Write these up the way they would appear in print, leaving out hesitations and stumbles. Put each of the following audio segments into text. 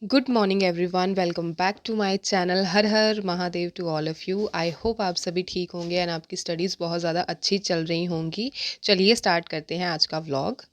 Good morning everyone, welcome back to my channel. Har Har Mahadev to all of you. I hope आप सभी ठीक होंगे and आपकी स्टडीज़ बहुत ज़्यादा अच्छी चल रही होंगी। चलिए स्टार्ट करते हैं आज का vlog.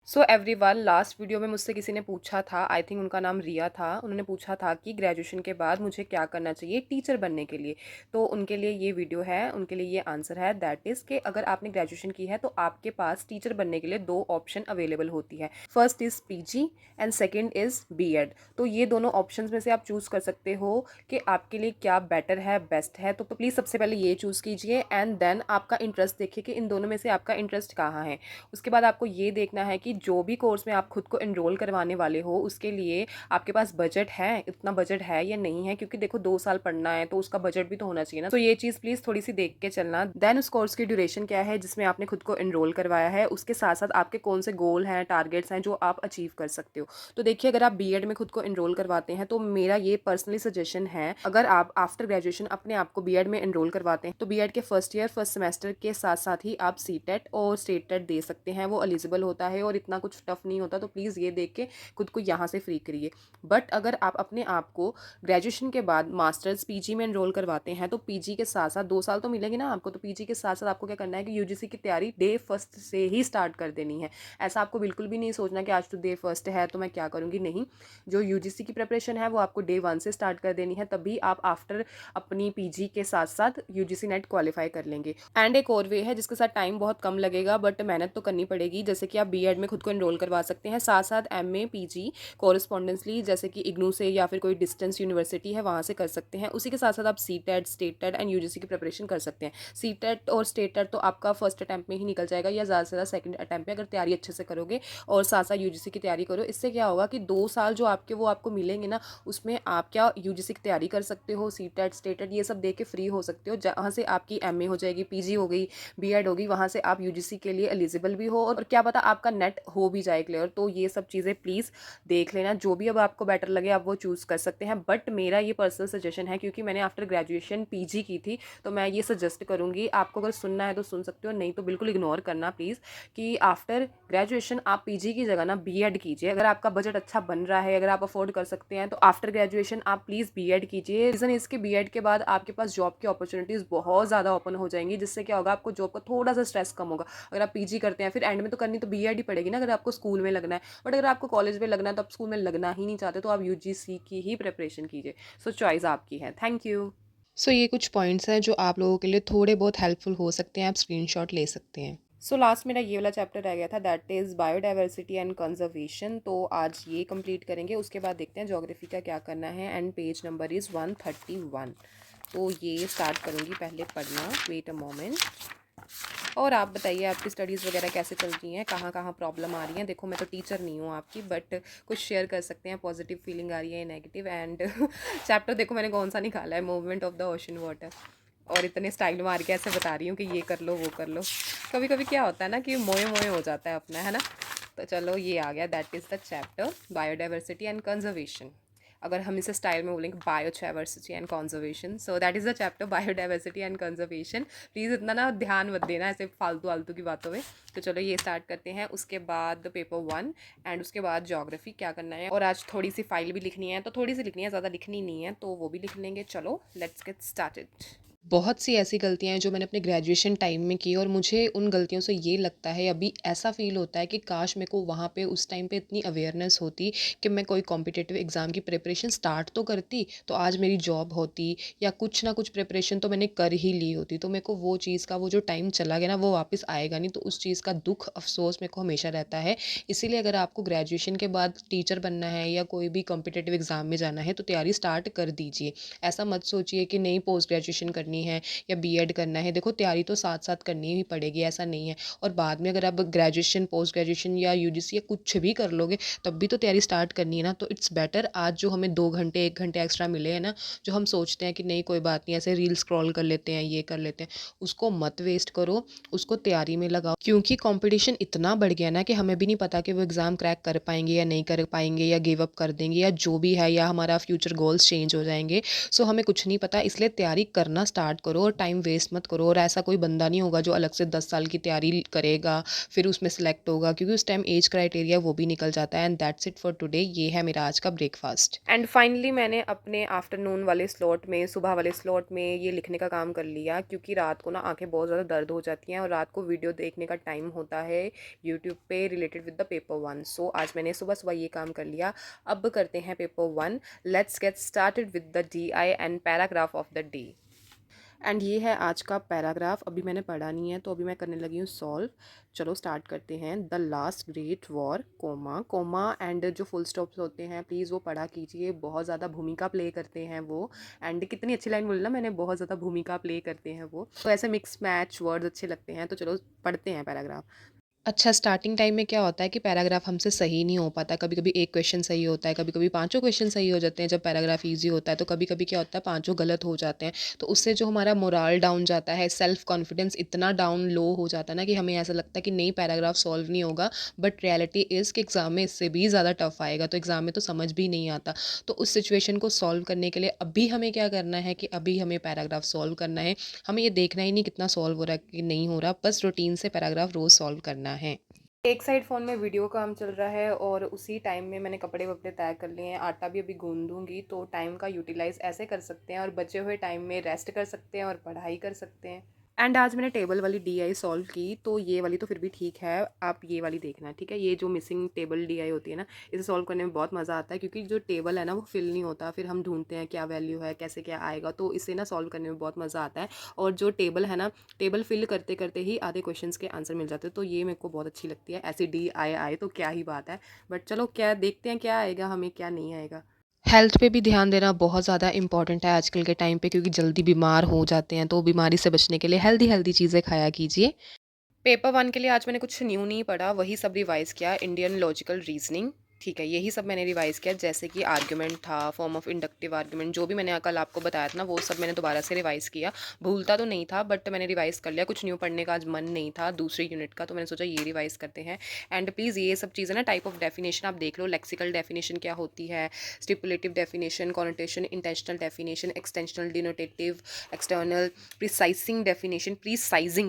So everyone, last video में मुझसे किसी ने पूछा था, आई थिंक उनका नाम रिया था। उन्होंने पूछा था कि ग्रेजुएशन के बाद मुझे क्या करना चाहिए टीचर बनने के लिए। तो उनके लिए ये वीडियो है, उनके लिए ये आंसर है, दैट इज़ कि अगर आपने ग्रेजुएशन की है तो आपके पास टीचर बनने के लिए दो ऑप्शन अवेलेबल होती है। First is PG and second is BEd. तो ये दोनों ऑप्शन में से आप चूज़ कर सकते हो कि आपके लिए क्या बेटर है, बेस्ट है। तो प्लीज़ सबसे पहले ये चूज़ कीजिए एंड देन आपका इंटरेस्ट देखिए कि इन दोनों में से आपका इंटरेस्ट कहाँ है। उसके बाद आपको ये देखना है कि जो भी कोर्स में आप खुद को एनरोल करवाने वाले हो उसके लिए आपके पास बजट है, इतना बजट है या नहीं है, क्योंकि देखो 2 साल पढ़ना है तो उसका बजट भी तो होना चाहिए ना। तो ये चीज़ प्लीज़ थोड़ी सी देख के चलना। देन उस कोर्स की ड्यूरेशन क्या है जिसमें आपने खुद को एनरोल करवाया है, उसके साथ साथ आपके कौन से गोल हैं, टारगेट्स हैं जो आप अचीव कर सकते हो। तो देखिए, अगर आप बीएड में खुद को एनरोल करवाते हैं तो मेरा ये पर्सनली सजेशन है, अगर आप आफ्टर ग्रेजुएशन अपने आप को बीएड में एनरोल करवाते हैं तो बीएड के फर्स्ट ईयर फर्स्ट सेमेस्टर के साथ साथ ही आप सीटेट और स्टेट टेट दे सकते हैं। वो एलिजिबल होता है और इतना कुछ टफ नहीं होता। तो प्लीज़ ये देख के खुद को यहाँ से फ्री करिए। बट अगर आप अपने आप को ग्रेजुएशन के बाद मास्टर्स पीजी में एनरोल करवाते हैं तो पीजी के साथ साथ 2 साल तो मिलेंगे ना आपको। तो पीजी के साथ साथ आपको क्या करना है कि यूजीसी की तैयारी डे फर्स्ट से ही स्टार्ट कर देनी है। ऐसा आपको बिल्कुल भी नहीं सोचना कि आज तो डे फर्स्ट है तो मैं क्या करूँगी, नहीं। जो यूजीसी की प्रिपरेशन है वो आपको डे वन से स्टार्ट कर देनी है, तभी आप आफ्टर अपनी पीजी के साथ साथ यूजीसी नेट क्वालिफाई कर लेंगे। एंड एक और वे है जिसके साथ टाइम बहुत कम लगेगा बट मेहनत तो करनी पड़ेगी, जैसे कि आप बीएड में खुद को एनरोल करवा सकते हैं, साथ साथ एमए पीजी कॉरेस्पॉन्डेंसली जैसे कि इग्नू से या फिर कोई डिस्टेंस यूनिवर्सिटी है वहाँ से कर सकते हैं। उसी के साथ साथ आप CTET state TET and UGC की प्रिपरेशन कर सकते हैं। सीटेट और स्टेट टेट तो आपका फर्स्ट अटैम्प्ट में ही निकल जाएगा या ज़्यादा से ज़्यादा सेकंड अटैम्प्ट में, अगर तैयारी अच्छे से करोगे और साथ साथ यूजीसी की तैयारी करो। इससे क्या होगा कि 2 साल जो आपके वो आपको मिलेंगे ना, उसमें आप क्या यूजीसी की तैयारी कर सकते हो, सीटेट स्टेटेट ये सब दे के फ्री हो सकते हो, जहाँ से आपकी एमए हो जाएगी, पीजी हो गई, बीएड होगी, वहाँ से आप यूजीसी के लिए एलिजिबल भी हो और क्या पता आपका नेट हो भी जाए क्लियर। तो ये सब चीज़ें प्लीज़ देख लेना, जो भी अब आपको बेटर लगे आप वो चूज़ कर सकते हैं। बट मेरा ये पर्सनल सजेशन है, क्योंकि मैंने आफ्टर ग्रेजुएशन पीजी की थी, तो मैं ये सजेस्ट करूँगी, आपको अगर सुनना है तो सुन सकते हो, नहीं तो बिल्कुल इग्नोर करना प्लीज़, कि आफ्टर ग्रेजुएशन आप पीजी की जगह ना बीएड कीजिए। अगर आपका बजट अच्छा बन रहा है, अगर आप अफोर्ड कर सकते हैं, तो आफ्टर ग्रेजुएशन आप प्लीज़ बीएड कीजिए। रीज़न इसके बीएड के बाद आपके पास जॉब की अपॉर्चुनिटीज़ बहुत ज़्यादा ओपन हो जाएंगी, जिससे क्या होगा आपको जॉब का थोड़ा सा स्ट्रेस कम होगा। अगर आप पीजी करते हैं फिर एंड में तो करनी तो बीएड ही पड़ेगी ना, अगर आपको स्कूल में लगना है। बट अगर आपको कॉलेज में लगना है तो आप स्कूल में लगना ही नहीं चाहते तो आप यूजीसी की ही प्रिपरेशन कीजिए। सो चॉइस आपकी है। Thank you. सो ये कुछ पॉइंट्स हैं जो आप लोगों के लिए थोड़े बहुत हेल्पफुल हो सकते हैं, आप स्क्रीनशॉट ले सकते हैं। सो लास्ट मेरा ये वाला चैप्टर रह गया था, that is biodiversity and conservation. तो आज ये कंप्लीट करेंगे, उसके बाद देखते हैं ज्योग्राफी का क्या करना है। And page number is 131। तो ये स्टार्ट करूँगी पहले पढ़ना। Wait a moment. और आप बताइए आपकी स्टडीज़ वगैरह कैसे चल रही हैं, कहाँ कहाँ प्रॉब्लम आ रही हैं। देखो मैं तो टीचर नहीं हूँ आपकी, बट कुछ शेयर कर सकते हैं, पॉजिटिव फीलिंग आ रही है, नेगेटिव। एंड चैप्टर देखो मैंने कौन सा निकाला है, movement of the ocean water. और इतने स्टाइल मार के ऐसे बता रही हूँ कि ये कर लो वो कर लो। कभी कभी क्या होता है ना कि मोए मोए हो जाता है अपना, है ना। तो चलो ये आ गया, that is the chapter biodiversity and conservation. अगर हम इसे स्टाइल में बोलेंगे biodiversity and conservation, so that is the chapter biodiversity and conservation. Please इतना ना ध्यान मत देना ऐसे फालतू फालतू की बातों में। तो चलो ये स्टार्ट करते हैं, उसके बाद पेपर 1 एंड उसके बाद ज्योग्राफी क्या करना है। और आज थोड़ी सी फाइल भी लिखनी है, तो थोड़ी सी लिखनी है, ज़्यादा लिखनी नहीं है, तो वो भी लिख लेंगे। चलो लेट्स गेट स्टार्टेड। बहुत सी ऐसी गलतियाँ हैं जो मैंने अपने ग्रेजुएशन टाइम में की और मुझे उन गलतियों से ये लगता है, अभी ऐसा फ़ील होता है कि काश मेरे को वहाँ पे उस टाइम पे इतनी अवेयरनेस होती कि मैं कोई कॉम्पिटिटिव एग्ज़ाम की प्रिपरेशन स्टार्ट तो करती, तो आज मेरी जॉब होती या कुछ ना कुछ प्रिपरेशन तो मैंने कर ही ली होती। तो मेरे को वो चीज़ का वो जो टाइम चला गया ना वो वापस आएगा नहीं, तो उस चीज़ का दुःख अफ़सोस मेरे को हमेशा रहता है। इसीलिए अगर आपको ग्रेजुएशन के बाद टीचर बनना है या कोई भी कॉम्पिटिटिव एग्ज़ाम में जाना है तो तैयारी स्टार्ट कर दीजिए। ऐसा मत सोचिए कि नहीं पोस्ट ग्रेजुएशन करनी है या बीएड करना है। देखो तैयारी तो साथ साथ करनी ही पड़ेगी, ऐसा नहीं है। और बाद में अगर आप ग्रेजुएशन पोस्ट ग्रेजुएशन या यूजीसी या कुछ भी कर लोगे तब भी तो तैयारी स्टार्ट करनी है ना। तो इट्स बेटर आज जो हमें 2 घंटे 1 घंटे एक्स्ट्रा मिले हैं ना, जो हम सोचते हैं कि नहीं कोई बात नहीं ऐसे रील स्क्रॉल कर लेते हैं ये कर लेते हैं, उसको मत वेस्ट करो, उसको तैयारी में लगाओ। क्योंकि कंपटीशन इतना बढ़ गया ना कि हमें भी नहीं पता कि वो एग्ज़ाम क्रैक कर पाएंगे या नहीं कर पाएंगे, या गिव अप कर देंगे या जो भी है, या हमारा फ्यूचर गोल्स चेंज हो जाएंगे। सो हमें कुछ नहीं पता, इसलिए तैयारी करना स्टार्ट स्टार्ट करो और टाइम वेस्ट मत करो। और ऐसा कोई बंदा नहीं होगा जो अलग से 10 साल की तैयारी करेगा फिर उसमें सेलेक्ट होगा, क्योंकि उस टाइम एज क्राइटेरिया वो भी निकल जाता है। And that's it for today. ये है मेरा आज का ब्रेकफास्ट। एंड फाइनली मैंने अपने आफ्टरनून वाले स्लॉट में, सुबह वाले स्लॉट में ये लिखने का काम कर लिया, क्योंकि रात को ना आंखें बहुत ज़्यादा दर्द हो जाती हैं और रात को वीडियो देखने का टाइम होता है यूट्यूब पे रिलेटेड विद द पेपर 1। सो आज मैंने सुबह सुबह ये काम कर लिया। अब करते हैं paper 1। Let's get started with the DI and paragraph of the day. And ये है आज का पैराग्राफ। अभी मैंने पढ़ा नहीं है तो अभी मैं करने लगी हूँ सॉल्व। चलो स्टार्ट करते हैं। The last great war, comma comma and जो फुल स्टॉप्स होते हैं प्लीज़ वो पढ़ा कीजिए, बहुत ज़्यादा भूमिका प्ले करते हैं वो। एंड कितनी अच्छी लाइन बोली ना मैंने, बहुत ज़्यादा भूमिका प्ले करते हैं वो। तो ऐसे मिक्स मैच वर्ड्स अच्छे लगते हैं। तो चलो पढ़ते हैं पैराग्राफ। अच्छा, स्टार्टिंग टाइम में क्या होता है कि पैराग्राफ हमसे सही नहीं हो पाता। कभी-कभी एक क्वेश्चन सही होता है, कभी-कभी पाँचों क्वेश्चन सही हो जाते हैं जब पैराग्राफ ईज़ी होता है, तो कभी-कभी क्या होता है पाँचों गलत हो जाते हैं। तो उससे जो हमारा मोराल डाउन जाता है, सेल्फ कॉन्फिडेंस इतना डाउन लो हो जाता है ना कि हमें ऐसा लगता है कि नहीं पैराग्राफ सॉल्व नहीं होगा। बट रियलिटी इज़ कि एग्ज़ाम में इससे भी ज़्यादा टफ आएगा, तो एग्ज़ाम में तो समझ भी नहीं आता। तो उस सिचुएशन को सॉल्व करने के लिए अभी हमें क्या करना है कि अभी हमें पैराग्राफ सॉल्व करना है। हमें ये देखना ही नहीं कितना सॉल्व हो रहा है कि नहीं हो रहा, बस रूटीन से पैराग्राफ रोज़ सॉल्व करना है। एक साइड फ़ोन में वीडियो काम चल रहा है और उसी टाइम में मैंने कपड़े वपड़े तय कर लिए हैं। आटा भी अभी गूंद दूँगी, तो टाइम का यूटिलाइज़ ऐसे कर सकते हैं और बचे हुए टाइम में रेस्ट कर सकते हैं और पढ़ाई कर सकते हैं। एंड आज मैंने टेबल वाली DI सॉल्व की, तो ये वाली तो फिर भी ठीक है, आप ये वाली देखना, ठीक है। ये जो मिसिंग टेबल DI होती है ना, इसे सॉल्व करने में बहुत मज़ा आता है, क्योंकि जो टेबल है ना वो फिल नहीं होता, फिर हम ढूंढते हैं क्या वैल्यू है, कैसे क्या आएगा, तो इसे ना सॉल्व करने में बहुत मज़ा आता है। और जो टेबल है ना, टेबल फिल करते करते ही आधे क्वेश्चंस के आंसर मिल जाते हैं, तो ये मेरे को बहुत अच्छी लगती है। ऐसी DI आए तो क्या ही बात है। बट चलो क्या देखते हैं क्या आएगा हमें, क्या नहीं आएगा। हेल्थ पे भी ध्यान देना बहुत ज़्यादा इम्पॉर्टेंट है आजकल के टाइम पे, क्योंकि जल्दी बीमार हो जाते हैं, तो बीमारी से बचने के लिए हेल्दी हेल्दी चीज़ें खाया कीजिए। पेपर 1 के लिए आज मैंने कुछ न्यू नहीं पढ़ा, वही सब रिवाइज़ किया। इंडियन लॉजिकल रीज़निंग, ठीक है, यही सब मैंने रिवाइज़ किया। जैसे कि आर्गुमेंट था, फॉर्म ऑफ इंडक्टिव आर्गुमेंट, जो भी मैंने कल आपको बताया था ना, वो सब मैंने दोबारा से रिवाइज़ किया। भूलता तो नहीं था, बट मैंने रिवाइज़ कर लिया। कुछ न्यू पढ़ने का आज मन नहीं था दूसरी यूनिट का, तो मैंने सोचा ये रिवाइज़ करते हैं। एंड प्लीज़ ये सब चीज़ें ना, टाइप ऑफ डेफिनेशन आप देख लो। लेक्सिकल डेफिनेशन क्या होती है, stipulative definition, connotation, intensional definition, extensional denotative, external, precising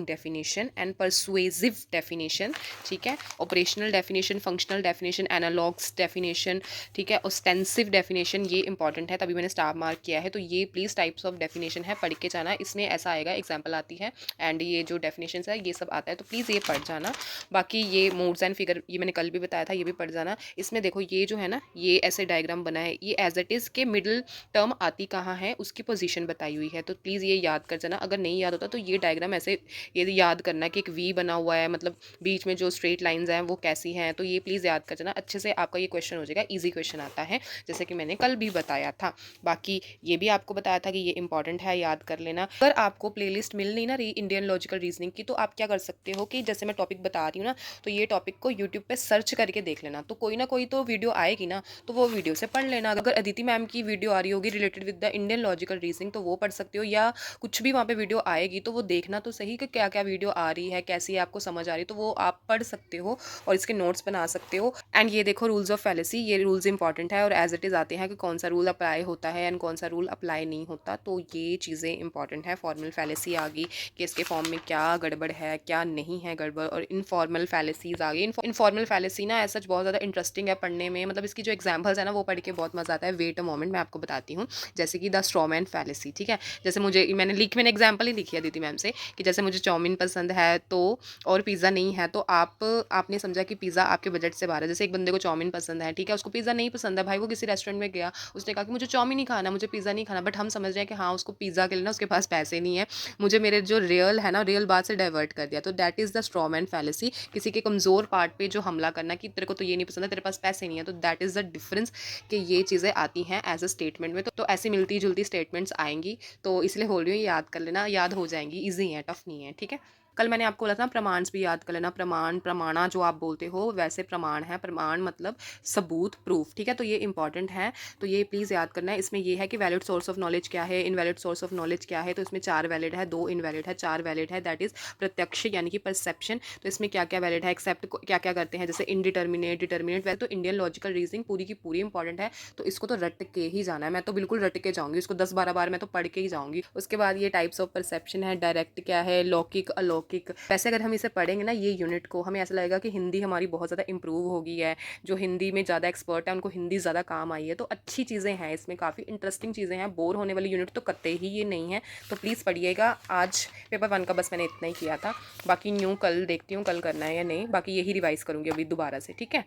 definition and persuasive definition, ठीक है। Operational definition, functional definition, analogs definition, ठीक है। ऑस्टेंसिव डेफिनेशन, ये इंपॉर्टेंट है, तभी मैंने स्टार मार्क किया है। तो ये प्लीज़ टाइप्स ऑफ डेफिनेशन है, पढ़ के जाना। इसमें ऐसा आएगा, एग्जाम्पल आती है एंड ये जो डेफिनेशन है ये सब आता है, तो प्लीज़ ये पढ़ जाना। बाकी ये मोड्स एंड फिगर, ये मैंने कल भी बताया था, ये भी पढ़ जाना। इसमें देखो ये जो है ना, ये ऐसे डायग्राम बना है, ये एज इट इज़ के मिडिल टर्म आती कहाँ है उसकी पोजीशन बताई हुई है, तो प्लीज़ ये याद कर जाना। अगर नहीं याद होता तो ये डायग्राम ऐसे ये याद करना कि एक वी बना हुआ है, मतलब बीच में जो स्ट्रेट लाइंस हैं वो कैसी हैं, तो ये प्लीज़ याद कर जाना अच्छे से। आपका ये क्वेश्चन हो जाएगा, ईजी क्वेश्चन आता है, जैसे कि मैंने कल भी बताया था। बाकी ये भी आपको बताया था कि ये इंपॉर्टेंट है, याद कर लेना। अगर आपको प्लेलिस्ट मिल नहीं ना रही इंडियन लॉजिकल रीजनिंग की, तो आप क्या कर सकते हो कि जैसे मैं टॉपिक बता रही हूँ ना, तो ये टॉपिक को यूट्यूब पे सर्च करके देख लेना, तो कोई ना कोई तो वीडियो आएगी ना, तो वो वीडियो से पढ़ लेना। अगर अदिति मैम की वीडियो आ रही होगी related with the Indian logical reasoning, तो वो पढ़ सकते हो, या कुछ भी वहाँ पे वीडियो आएगी तो वो देखना तो सही कि क्या क्या वीडियो आ रही है, कैसी आपको समझ आ रही है, तो वो आप पढ़ सकते हो और इसके नोट्स बना सकते हो। एंड ये देखो रूल्स ऑफ फैलेसी, ये रूल्स इंपॉर्टेंट है और एज इट इज़ आते हैं कि कौन सा रूल अप्लाई होता है एंड कौन सा रूल अप्लाई नहीं होता, तो ये चीज़ें इंपॉर्टेंट है। फॉर्मल फैलेसी आ गई कि इसके फॉर्म में क्या गड़बड़ है क्या नहीं है गड़बड़, और इनफॉर्मल फैलेसीज आ गई। इनफॉर्मल फैलेसी ना ऐसा बहुत ज़्यादा इंटरेस्टिंग है पढ़ने में, मतलब इसकी जो एग्जाम्पल्स है ना वो पढ़ के बहुत मज़ा आता है। वेट अ मोमेंट, मैं आपको बताती हूँ। जैसे कि द स्ट्रॉमैन फैलेसी, ठीक है। जैसे मैंने एग्जाम्पल ही लिखी है दीदी मैम से कि जैसे मुझे चाउमीन पसंद है तो और पिज़्ज़ा नहीं है, तो आपने समझा कि पिज़्ज़ा आपके बजट से बाहर है। जैसे एक बंदे को चाउमीन पसंद है, ठीक है, उसको पिज़्ज़ा नहीं पसंद है, भाई वो किसी रेस्टोरेंट में गया, उसने कहा कि मुझे चाउमीन ही खाना, मुझे पिज़्ज़ा नहीं खाना, बट हम समझ रहे हैं कि हाँ उसको पिज़्ज़ा के लिए ना उसके पास पैसे नहीं है, मुझे मेरे जो रियल है ना रियल बात से डाइवर्ट कर दिया, तो that is the straw man fallacy. किसी के कमज़ोर पार्ट पे जो हमला करना कि तेरे को तो ये नहीं पसंद है, तेरे पास पैसे नहीं है, तो दैट इज़ द डिफरेंस कि ये चीज़ें आती हैं एज अ स्टेटमेंट में, तो ऐसी मिलती जुलती स्टेटमेंट्स आएंगी, तो इसलिए बोल रही हूँ याद कर लेना, याद हो जाएंगी, ईजी है, टफ नहीं है, ठीक है। कल मैंने आपको बोला था प्रमाण भी याद कर लेना, प्रमाण, प्रमाणा जो आप बोलते हो वैसे प्रमाण है, प्रमाण मतलब सबूत, प्रूफ, ठीक है। तो ये इंपॉर्टेंट है, तो ये प्लीज़ याद करना है। इसमें ये है कि वैलिड सोर्स ऑफ नॉलेज क्या है, इनवैलिड सोर्स ऑफ नॉलेज क्या है। तो इसमें 4 वैलिड है, 2 इनवैलिड है, 4 वैलिड है, दैट इज़ प्रत्यक्ष यानी कि परसेप्शन। तो इसमें क्या क्या वैलिड है, एक्सेप्ट क्या क्या करते हैं, जैसे इनडिटर्मिनेट, डिटर्मिनेट। वैसे तो इंडियन लॉजिकल रीजनिंग पूरी की पूरी इंपॉर्टेंट है, तो इसको तो रट के ही जाना है। मैं तो बिल्कुल रट के जाऊंगी, इसको 10-12 बार मैं तो पढ़ के ही जाऊंगी। उसके बाद ये टाइप्स ऑफ परसेप्शन है, डायरेक्ट क्या है, लौकिक, अलौकिक। वैसे अगर हम इसे पढ़ेंगे ना ये यूनिट को, हमें ऐसा लगेगा कि हिंदी हमारी बहुत ज़्यादा इंप्रूव हो गई है। जो हिंदी में ज़्यादा एक्सपर्ट है उनको हिंदी ज़्यादा काम आई है। तो अच्छी चीज़ें हैं इसमें, काफ़ी इंटरेस्टिंग चीज़ें हैं। बोर होने वाली यूनिट तो कतई ही ये नहीं है। तो प्लीज़ पढ़िएगा। आज पेपर 1 का बस मैंने इतना ही किया था, बाकी न्यू कल देखती हूँ कल करना है या नहीं, बाकी यही रिवाइज़ करूँगी अभी दोबारा से, ठीक है।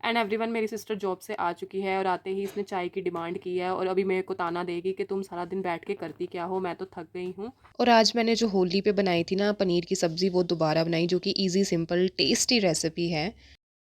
एंड एवरीवन, मेरी सिस्टर जॉब से आ चुकी है और आते ही इसने चाय की डिमांड की है और अभी मेरे को ताना देगी कि तुम सारा दिन बैठ के करती क्या हो, मैं तो थक गई हूँ। और आज मैंने जो होली पे बनाई थी ना पनीर की सब्ज़ी, वो दोबारा बनाई, जो कि ईज़ी सिंपल टेस्टी रेसिपी है।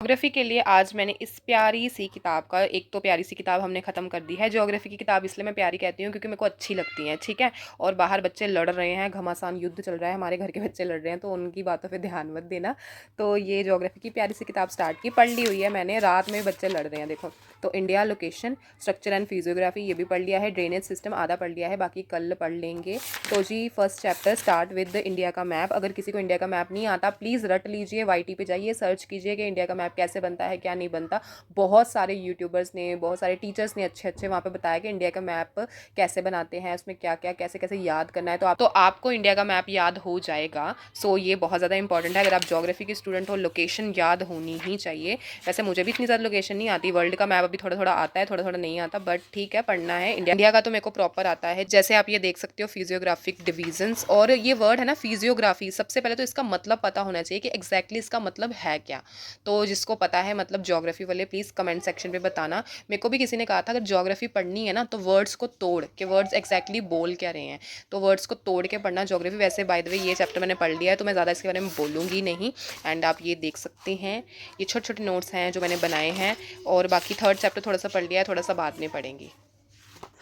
ज्योग्राफी के लिए आज मैंने इस प्यारी सी किताब का, एक तो प्यारी सी किताब हमने ख़त्म कर दी है। ज्योग्राफी की किताब इसलिए मैं प्यारी कहती हूँ क्योंकि मेरे को अच्छी लगती हैं, ठीक है। और बाहर बच्चे लड़ रहे हैं, घमासान युद्ध चल रहा है, हमारे घर के बच्चे लड़ रहे हैं, तो उनकी बातों पे ध्यान मत देना। तो ये ज्योग्राफी की प्यारी सी किताब स्टार्ट की, पढ़ ली हुई है मैंने, रात में बच्चे लड़ रहे हैं देखो। तो India, location, structure and physiography ये भी पढ़ लिया है, ड्रेनेज सिस्टम आधा पढ़ लिया है, बाकी कल पढ़ लेंगे। तो जी first chapter start with India का मैप। अगर किसी को इंडिया का मैप नहीं आता प्लीज़ रट लीजिए, वाईटी पे जाइए, सर्च कीजिए कि इंडिया का मैप कैसे बनता है, क्या नहीं बनता। बहुत सारे यूट्यूबर्स ने, बहुत सारे टीचर्स ने अच्छे अच्छे वहाँ पे बताया कि इंडिया का मैप कैसे बनाते हैं, उसमें क्या क्या कैसे कैसे याद करना है। तो आपको इंडिया का मैप याद हो जाएगा। सो ये बहुत ज़्यादा इंपॉर्टेंट है। अगर आप ज्योग्राफी के स्टूडेंट हो, लोकेशन याद होनी ही चाहिए। वैसे मुझे भी इतनी ज़्यादा लोकेशन नहीं आती, वर्ल्ड का मैप अभी थोड़ा थोड़ा आता है, थोड़ा थोड़ा नहीं आता, बट ठीक है, पढ़ना है। इंडिया का तो मेरे को प्रॉपर आता है। जैसे आप ये देख सकते हो फिजियोग्राफिक डिवीजन्स, और ये वर्ड है ना फिजियोग्राफी, सबसे पहले तो इसका मतलब पता होना चाहिए कि एग्जैक्टली इसका मतलब है क्या। तो जिसको पता है मतलब ज्योग्राफी वाले प्लीज़ कमेंट सेक्शन पे बताना। मेरे को भी किसी ने कहा था अगर ज्योग्राफी पढ़नी है ना तो वर्ड्स को तोड़ के, वर्ड्स एग्जैक्टली बोल क्या रहे हैं, तो वर्ड्स को तोड़ के पढ़ना ज्योग्राफी। वैसे बाय द वे ये चैप्टर मैंने पढ़ लिया है तो मैं ज़्यादा इसके बारे में बोलूँगी नहीं। एंड आप ये देख सकते हैं, ये छोटे छोटे नोट्स हैं जो मैंने बनाए हैं, और बाकी थर्ड चैप्टर थोड़ा सा पढ़ लिया है, थोड़ा सा बाद में पढ़ेंगी।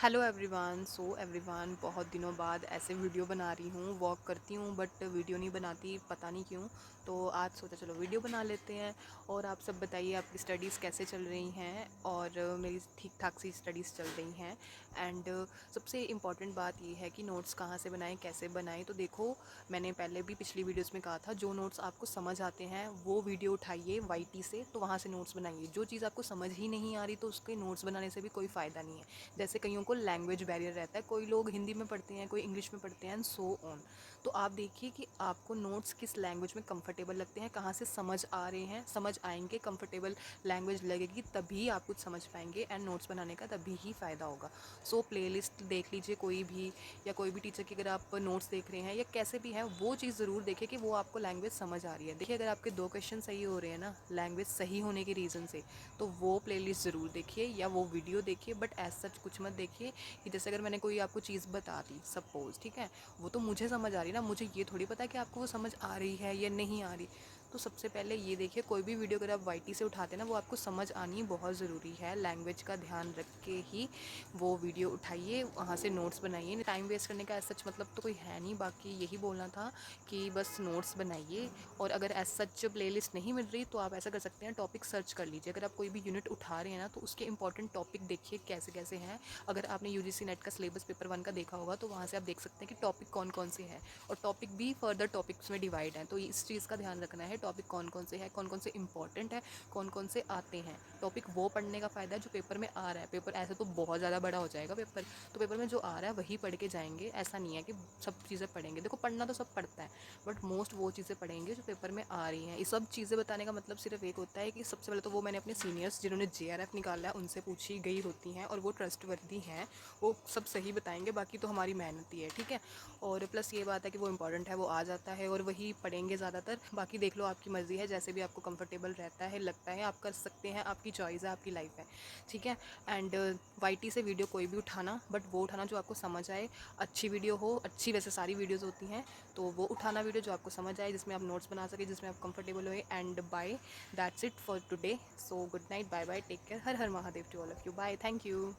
हेलो एवरीवन, बहुत दिनों बाद ऐसे वीडियो बना रही हूँ, वॉक करती हूँ बट वीडियो नहीं बनाती, पता नहीं क्यों। तो आज सोचा चलो वीडियो बना लेते हैं। और आप सब बताइए आपकी स्टडीज़ कैसे चल रही हैं, और मेरी ठीक ठाक सी स्टडीज़ चल रही हैं। एंड सबसे इम्पॉर्टेंट बात ये है कि नोट्स कहाँ से बनाएं, कैसे बनाएं। तो देखो, मैंने पहले भी पिछली वीडियोस में कहा था, जो नोट्स आपको समझ आते हैं वो वीडियो उठाइए वाईटी से, तो वहाँ से नोट्स बनाइए। जो चीज़ आपको समझ ही नहीं आ रही तो उसके नोट्स बनाने से भी कोई फ़ायदा नहीं है। जैसे कईयों को लैंग्वेज बैरियर रहता है, कोई लोग हिंदी में पढ़ते हैं, कोई इंग्लिश में पढ़ते हैं, एंड सो ऑन। तो आप देखिए कि आपको नोट्स किस लैंग्वेज में कंफर्टेबल लगते हैं, कहाँ से समझ आ रहे हैं, समझ आएंगे, कंफर्टेबल लैंग्वेज लगेगी तभी आप कुछ समझ पाएंगे, एंड नोट्स बनाने का तभी ही फ़ायदा होगा। सो प्लेलिस्ट देख लीजिए कोई भी, या कोई भी टीचर की अगर आप नोट्स देख रहे हैं या कैसे भी हैं, वो चीज़ ज़रूर देखिए कि वो आपको लैंग्वेज समझ आ रही है। देखिए अगर आपके 2 क्वेश्चन सही हो रहे हैं ना लैंग्वेज सही होने के रीज़न से, तो वो प्लेलिस्ट ज़रूर देखिए या वो वीडियो देखिए, बट एज सच कुछ मत देखिए कि जैसे अगर मैंने कोई आपको चीज़ बता दी सपोज़, ठीक है, वो तो मुझे समझ आ रही ना, मुझे ये थोड़ी पता कि आपको वो समझ आ रही है या नहीं आ रही। तो सबसे पहले ये देखिए, कोई भी वीडियो अगर आप वाईटी से उठाते हैं ना, वो आपको समझ आनी बहुत ज़रूरी है। लैंग्वेज का ध्यान रख के ही वो वीडियो उठाइए, वहाँ से नोट्स बनाइए। टाइम वेस्ट करने का सच मतलब तो कोई है नहीं, बाकी यही बोलना था कि बस नोट्स बनाइए। और अगर एज सच प्लेलिस्ट नहीं मिल रही तो आप ऐसा कर सकते हैं, टॉपिक सर्च कर लीजिए। अगर आप कोई भी यूनिट उठा रहे हैं ना तो उसके इंपॉर्टेंट टॉपिक देखिए कैसे कैसे हैं। अगर आपने यूजीसी नेट का सिलेबस पेपर 1 का देखा होगा तो वहाँ से आप देख सकते हैं कि टॉपिक कौन कौन से हैं, और टॉपिक भी फर्दर टॉपिक्स में डिवाइड हैं। तो इस चीज़ का ध्यान रखना है, टॉपिक कौन कौन से हैं, कौन कौन से इंपॉर्टेंट है, कौन कौन से आते हैं। टॉपिक वो पढ़ने का फ़ायदा है जो पेपर में आ रहा है। पेपर ऐसे तो बहुत ज़्यादा बड़ा हो जाएगा पेपर, तो पेपर में जो आ रहा है वही पढ़ के जाएंगे। ऐसा नहीं है कि सब चीज़ें पढ़ेंगे, देखो पढ़ना तो सब पढ़ता है, बट मोस्ट वो चीज़ें पढ़ेंगे जो पेपर में आ रही हैं। ये सब चीज़ें बताने का मतलब सिर्फ एक होता है कि सबसे पहले तो वो मैंने अपने सीनियर्स जिन्होंने जेआरएफ निकाला है उनसे पूछी गई होती हैं, और वो ट्रस्टवर्दी हैं, वो सब सही बताएंगे, बाकी तो हमारी मेहनत ही है, ठीक है। और प्लस ये बात है कि वो इंपॉर्टेंट है, वो आ जाता है और वही पढ़ेंगे ज़्यादातर। बाकी देख लो, आपकी मर्ज़ी है, जैसे भी आपको कंफर्टेबल रहता है, लगता है आप कर सकते हैं, आपकी चॉइस है, आपकी लाइफ है, ठीक है। एंड वाईटी से वीडियो कोई भी उठाना, बट वो उठाना जो आपको समझ आए, अच्छी वीडियो हो, अच्छी वैसे सारी वीडियोज़ होती हैं, तो वो उठाना वीडियो जो आपको समझ आए, जिसमें आप नोट्स बना सके, जिसमें आप कंफर्टेबल होए। And bye, that's it for today. So good night, bye bye, take care, Har Har Mahadev to all of you, bye, thank you.